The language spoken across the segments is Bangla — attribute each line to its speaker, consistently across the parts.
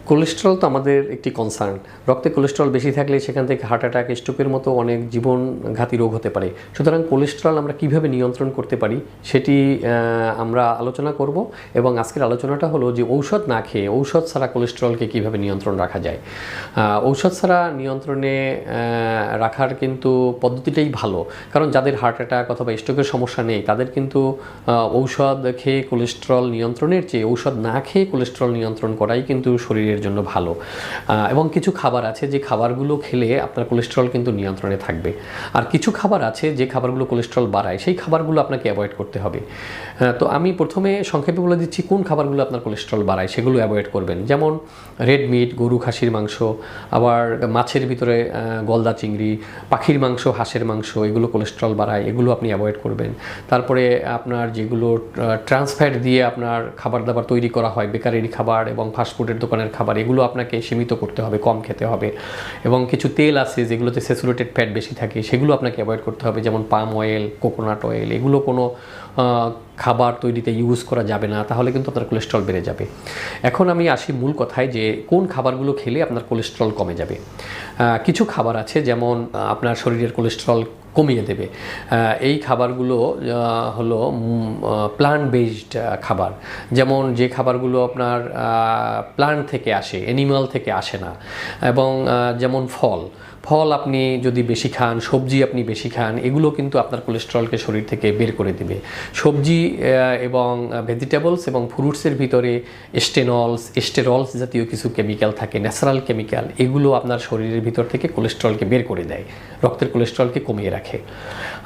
Speaker 1: কোলেস্টেরল তো আমাদের একটি কনসার্ন। রক্তে কোলেস্টেরল বেশি থাকলে সেখান থেকে হার্ট অ্যাটাক, স্ট্রোকের মতো অনেক জীবনঘাতী রোগ হতে পারে। সুতরাং কোলেস্টেরল আমরা কিভাবে নিয়ন্ত্রণ করতে পারি সেটি আমরা আলোচনা করব। এবং আজকের আলোচনাটা হলো যে ঔষধ না খেয়ে, ঔষধ ছাড়া কোলেস্টেরলকে কিভাবে নিয়ন্ত্রণ রাখা যায়। ঔষধ ছাড়া নিয়ন্ত্রণে রাখার কিন্তু পদ্ধতিটাই ভালো, কারণ যাদের হার্ট অ্যাটাক অথবা স্ট্রোকের সমস্যা নেই তাদের কিন্তু ঔষধ খেয়ে কোলেস্টেরল নিয়ন্ত্রণের চেয়ে ঔষধ না খেয়ে কোলেস্টেরল নিয়ন্ত্রণ করাই কিন্তু শরীরের জন্য ভালো। এবং কিছু খাবার আছে যে খাবারগুলো খেলে আপনার কোলেস্টেরল কিন্তু নিয়ন্ত্রণে থাকবে, আর কিছু খাবার আছে যে খাবারগুলো কোলেস্টেরল বাড়ায়, সেই খাবারগুলো আপনাকে অ্যাভয়েড করতে হবে। তো আমি প্রথমে সংক্ষেপে বলে দিচ্ছি কোন খাবারগুলো আপনার কোলেস্টেরল বাড়ায় সেগুলো অ্যাভয়েড করবেন। যেমন রেড মিট, গরু খাসির মাংস, আবার মাছের ভিতরে গলদা চিংড়ি, পাখির মাংস, হাঁসের মাংস, এগুলো কোলেস্টেরল বাড়ায়, এগুলো আপনি অ্যাভয়েড করবেন। তারপরে আপনার যেগুলো ট্রান্সফ্যাট দিয়ে আপনার খাবার দাবার তৈরি করা হয়, বেকারির খাবার এবং ফাস্টফুডের দোকানের খাবার, এগুলো আপনাকে সীমিত করতে হবে, কম খেতে হবে। এবং কিছু তেল আছে যেগুলোতে স্যাচুরেটেড ফ্যাট বেশি থাকে, সেগুলো আপনাকে অ্যাভয়েড করতে হবে, যেমন পাম অয়েল, কোকোনাট অয়েল, এগুলো কোনো খাবার তৈরিতে ইউজ করা যাবে না, তাহলে কিন্তু আপনার কোলেস্টেরল বেড়ে যাবে। এখন আমি আসি মূল কথায় যে কোন খাবারগুলো খেলে আপনার কোলেস্টেরল কমে যাবে। কিছু খাবার আছে যেমন আপনার শরীরের কোলেস্টেরল কমিয়ে দেবে। এই খাবারগুলো হলো প্লান্ট বেসড খাবার, যেমন যে খাবারগুলো আপনার প্লান্ট থেকে আসে, অ্যানিমাল থেকে আসে না। এবং যেমন ফল আপনি যদি বেশি খান, সবজি আপনি বেশি খান, এগুলো কিন্তু আপনার কোলেস্টেরলকে শরীর থেকে বের করে দেবে। সবজি এবং ভেজিটেবলস এবং ফ্রুটসের ভিতরে স্টেরলস জাতীয় কিছু কেমিক্যাল থাকে, ন্যাচারাল কেমিক্যাল, এগুলো আপনার শরীরের ভিতর থেকে কোলেস্টেরলকে বের করে দেয়, রক্তের কোলেস্টেরলকে কমিয়ে রাখে।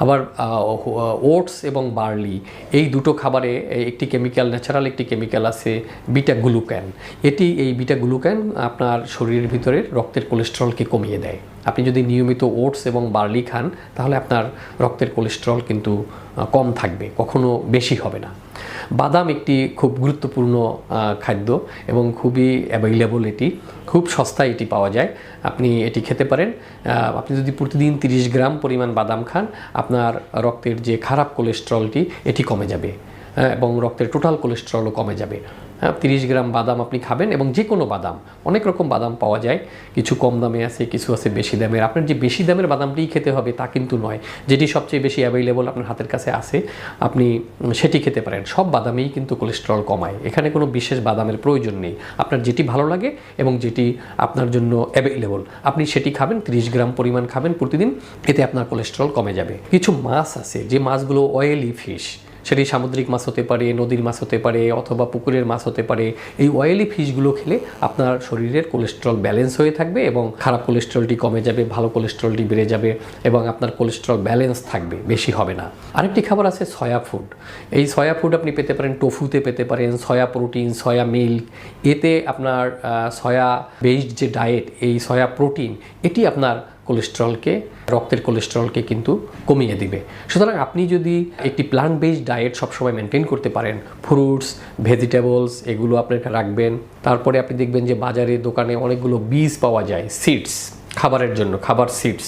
Speaker 1: আবার ওটস এবং বার্লি, এই দুটো খাবারে একটি কেমিক্যাল, ন্যাচারাল একটি কেমিক্যাল আছে বিটা গ্লুক্যান। এই বিটা গ্লুক্যান আপনার শরীরের ভিতরে রক্তের কোলেস্টেরলকে কমিয়ে দেয়। আপনি যদি নিয়মিত ওটস এবং বার্লি খান তাহলে আপনার রক্তের কোলেস্টেরল কিন্তু কম থাকবে, কখনো বেশি হবে না। বাদাম একটি খুব গুরুত্বপূর্ণ খাদ্য এবং খুবই অ্যাভেলেবল, এটি খুব সস্তায় এটি পাওয়া যায়, আপনি এটি খেতে পারেন। আপনি যদি প্রতিদিন 30 গ্রাম পরিমাণ বাদাম খান, আপনার রক্তের যে খারাপ কোলেস্টেরলটি এটি কমে যাবে এবং রক্তের টোটাল কোলেস্টেরলও কমে যাবে। 30 গ্রাম বাদাম আপনি খাবেন, এবং যে কোনো বাদাম, অনেক রকম বাদাম পাওয়া যায়, কিছু কম দামে আছে, কিছু আছে বেশি দামের। আপনার যে বেশি দামের বাদামটিই খেতে হবে তা কিন্তু নয়, যেটি সবচেয়ে বেশি অ্যাভেলেবল আপনার হাতের কাছে আছে আপনি সেটি খেতে পারেন। সব বাদামেই কিন্তু কোলেস্টেরল কমায়, এখানে কোনো বিশেষ বাদামের প্রয়োজন নেই। আপনার যেটি ভালো লাগে এবং যেটি আপনার জন্য অ্যাভেলেবল আপনি সেটি খাবেন, 30 গ্রাম পরিমাণ খাবেন প্রতিদিন, এতে আপনার কোলেস্টেরল কমে যাবে। কিছু মাছ আছে যে মাছগুলো অয়েলি ফিশ, সেটি সামুদ্রিক মাছ হতে পারে, নদীর মাছ হতে পারে, অথবা পুকুরের মাছ হতে পারে। এই অয়েলি ফিশগুলো খেলে আপনার শরীরের কোলেস্টেরল ব্যালেন্স হয়ে থাকবে এবং খারাপ কোলেস্টেরলটি কমে যাবে, ভালো কোলেস্টেরলটি বেড়ে যাবে এবং আপনার কোলেস্টেরল ব্যালেন্স থাকবে, বেশি হবে না। আরেকটি খাবার আছে সয়া ফুড। এই সয়া ফুড আপনি পেতে পারেন টোফুতে, পেতে পারেন সয়া প্রোটিন, সয়া মিল্ক। এতে আপনার সয়া বেসড যে ডায়েট, এই সয়া প্রোটিন, এটি আপনার কোলেস্টেরলকে, রক্তের কোলেস্টেরলকে কিন্তু কমিয়ে দিবে। সুতরাং আপনি যদি একটি প্লান্ট বেসড ডায়েট সবসময় মেনটেন করতে পারেন, ফ্রুটস, ভেজিটেবলস, এগুলো আপনাকে রাখবেন। তারপরে আপনি দেখবেন যে বাজারে, দোকানে অনেকগুলো বীজ পাওয়া যায়, সিডস, খাবারের জন্য, খাবার সিডস,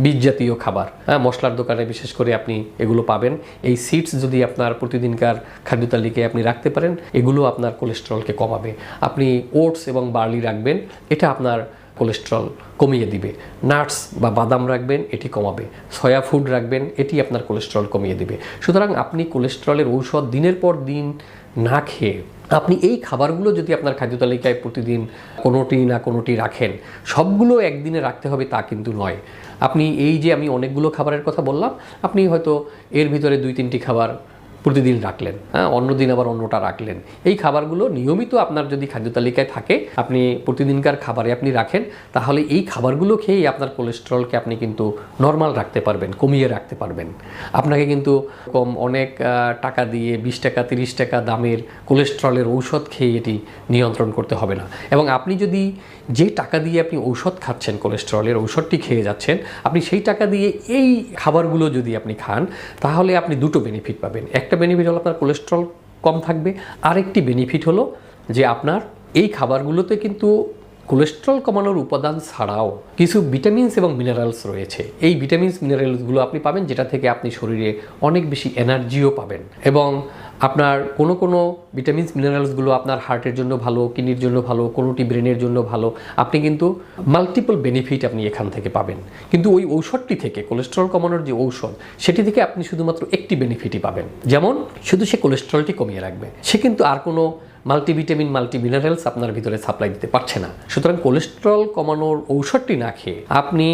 Speaker 1: বীজ জাতীয় খাবার, মশলার দোকানে বিশেষ করে আপনি এগুলো পাবেন। এই সিডস যদি আপনার প্রতিদিনকার খাদ্য তালিকায় আপনি রাখতে পারেন, এগুলো আপনার কোলেস্টেরলকে কমাবে। আপনি ওটস এবং বার্লি রাখবেন, এটা আপনার কোলেস্টেরল কমিয়ে দিবে। নাটস বা বাদাম রাখবেন, এটি কমাবে। সয়া ফুড রাখবেন, এটি আপনার কোলেস্টেরল কমিয়ে দিবে। সুতরাং আপনি কোলেস্টেরলের ঔষধ দিনের পর দিন না খেয়ে আপনি এই খাবারগুলো যদি আপনার খাদ্য তালিকায় প্রতিদিন কোনোটি না কোনোটি রাখেন, সবগুলো একদিনে রাখতে হবে তা কিন্তু নয়। আপনি এই যে আমি অনেকগুলো খাবারের কথা বললাম, আপনি হয়তো এর ভিতরে 2-3টি খাবার প্রতিদিন রাখলেন, অন্যদিন আবার অন্যটা রাখলেন। এই খাবারগুলো নিয়মিত আপনার যদি খাদ্য তালিকায় থাকে, আপনি প্রতিদিনকার খাবারে আপনি রাখেন, তাহলে এই খাবারগুলো খেয়েই আপনার কোলেস্টেরলকে আপনি কিন্তু নর্মাল রাখতে পারবেন, কমিয়ে রাখতে পারবেন। আপনাকে কিন্তু অনেক টাকা দিয়ে 20 টাকা 30 টাকা দামের কোলেস্টেরলের ঔষধ খেয়ে এটি নিয়ন্ত্রণ করতে হবে না। এবং আপনি যদি যে টাকা দিয়ে আপনি ঔষধ খাচ্ছেন, কোলেস্টেরলের ঔষধটি খেয়ে যাচ্ছেন, আপনি সেই টাকা দিয়ে এই খাবারগুলো যদি আপনি খান, তাহলে আপনি দুটো বেনিফিট পাবেন। একটা বেনিফিট হলো আপনার কোলেস্টেরল কম থাকবে, আরেকটি বেনিফিট হলো যে আপনার এই খাবারগুলোতে কিন্তু কোলেস্ট্রল কমানোর উপাদান ছাড়াও কিছু ভিটামিনস এবং মিনারেলস রয়েছে। এই ভিটামিনস মিনারেলসগুলো আপনি পাবেন, যেটা থেকে আপনি শরীরে অনেক বেশি এনার্জিও পাবেন, এবং আপনার কোনো কোনো ভিটামিনস মিনারেলসগুলো আপনার হার্টের জন্য ভালো, কিডনির জন্য ভালো, কোনোটি ব্রেনের জন্য ভালো। আপনি কিন্তু মাল্টিপল বেনিফিট আপনি এখান থেকে পাবেন। কিন্তু ওই ঔষধটি থেকে, কোলেস্ট্রল কমানোর যে ঔষধ, সেটি থেকে আপনি শুধুমাত্র একটি বেনিফিটই পাবেন। যেমন শুধু সে কোলেস্ট্রলটি কমিয়ে রাখবে, সে কিন্তু আর কোনো মাল্টিভিটামিন, মাল্টিমিনারেলস আপনার ভিতরে সাপ্লাই দিতে পারছে না। সুতরাং কোলেস্ট্রল কমানোর ঔষধটি না খেয়ে আপনি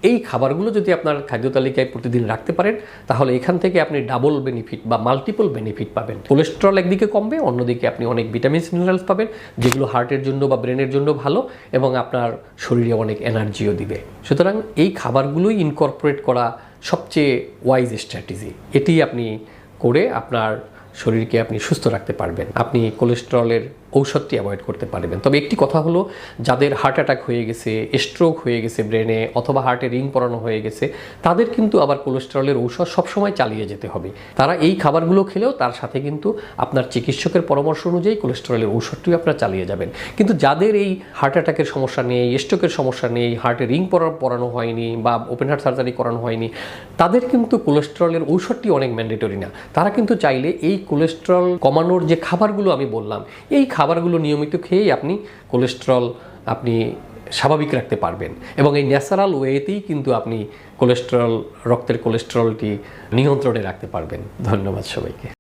Speaker 1: এই খাবারগুলো যদি আপনার খাদ্য তালিকায় প্রতিদিন রাখতে পারেন, তাহলে এখান থেকে আপনি ডাবল বেনিফিট বা মাল্টিপল বেনিফিট পাবেন। কোলেস্ট্রল একদিকে কমবে, অন্যদিকে আপনি অনেক ভিটামিনস মিনারেলস পাবেন, যেগুলো হার্টের জন্য বা ব্রেনের জন্য ভালো, এবং আপনার শরীরে অনেক এনার্জিও দিবে। সুতরাং এই খাবারগুলোই ইনকর্পোরেট করা সবচেয়ে ওয়াইজ স্ট্র্যাটেজি। এটি আপনি করে আপনার শরীরকে আপনি সুস্থ রাখতে পারবেন। আপনি কোলেস্ট্রলের ঔষধটি অ্যাভয়েড করতে পারবেন। তবে একটি কথা হলো, যাদের হার্ট অ্যাটাক হয়ে গেছে, স্ট্রোক হয়ে গেছে ব্রেনে, অথবা হার্টে রিং পরানো হয়ে গেছে, তাদের কিন্তু আবার কোলেস্ট্রলের ঔষধ সবসময় চালিয়ে যেতে হবে। তারা এই খাবারগুলো খেলেও তার সাথে কিন্তু আপনার চিকিৎসকের পরামর্শ অনুযায়ী কোলেস্ট্রলের ঔষধটিও আপনারা চালিয়ে যাবেন। কিন্তু যাদের এই হার্ট অ্যাটাকের সমস্যা নেই, স্ট্রোকের সমস্যা নেই, হার্টে রিং পরানো হয়নি বা ওপেন হার্ট সার্জারি করানো হয়নি, তাদের কিন্তু কোলেস্ট্রলের ঔষধটি অনেক ম্যান্ডেটরি না। তারা কিন্তু চাইলে এই কোলেস্ট্রল কমানোর যে খাবারগুলো আমি বললাম, এই খাবারগুলো নিয়মিত খেয়েই আপনি কোলেস্ট্রল আপনি স্বাভাবিক রাখতে পারবেন, এবং এই ন্যাচারাল ওয়েতেই কিন্তু আপনি কোলেস্ট্রল, রক্তের কোলেস্ট্রলটি নিয়ন্ত্রণে রাখতে পারবেন। ধন্যবাদ সবাইকে।